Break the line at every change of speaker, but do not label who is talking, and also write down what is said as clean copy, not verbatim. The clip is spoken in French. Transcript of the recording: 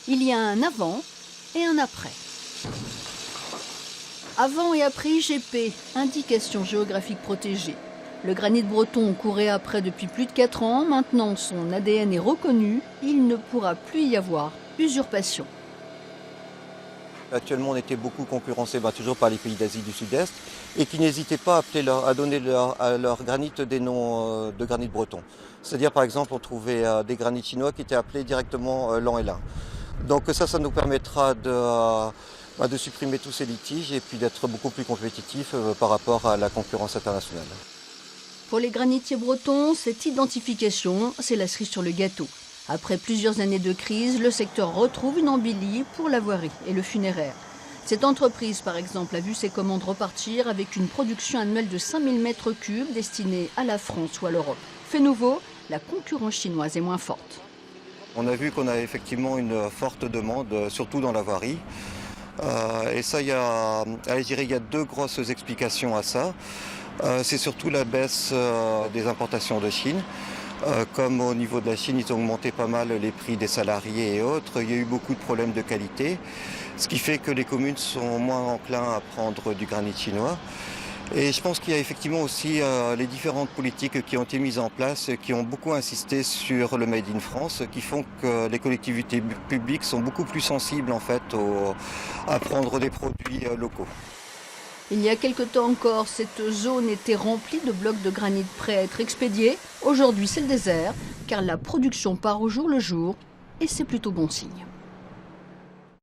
Il y a un avant et un après. Avant et après IGP, indication géographique protégée. Le granit breton courait après depuis plus de 4 ans. Maintenant, son ADN est reconnu. Il ne pourra plus y avoir usurpation.
Actuellement, on était beaucoup concurrencés toujours par les pays d'Asie du Sud-Est et qui n'hésitaient pas à donner à leur granit des noms de granit breton. C'est-à-dire, par exemple, on trouvait des granits chinois qui étaient appelés directement l'an et l'un. Donc ça nous permettra de supprimer tous ces litiges et puis d'être beaucoup plus compétitifs par rapport à la concurrence internationale.
Pour les granitiers bretons, cette identification, c'est la cerise sur le gâteau. Après plusieurs années de crise, le secteur retrouve une embellie pour la voirie et le funéraire. Cette entreprise, par exemple, a vu ses commandes repartir avec une production annuelle de 5000 m3 destinée à la France ou à l'Europe. Fait nouveau, la concurrence chinoise est moins forte.
On a vu qu'on a effectivement une forte demande, surtout dans la voirie. Et ça, il y a 2 grosses explications à ça. C'est surtout la baisse des importations de Chine. Comme au niveau de la Chine, ils ont augmenté pas mal les prix des salariés et autres, il y a eu beaucoup de problèmes de qualité, ce qui fait que les communes sont moins enclins à prendre du granit chinois. Et je pense qu'il y a effectivement aussi les différentes politiques qui ont été mises en place, qui ont beaucoup insisté sur le Made in France, qui font que les collectivités publiques sont beaucoup plus sensibles en fait à prendre des produits locaux.
Il y a quelque temps encore, cette zone était remplie de blocs de granit prêts à être expédiés. Aujourd'hui, c'est le désert, car la production part au jour le jour, et c'est plutôt bon signe.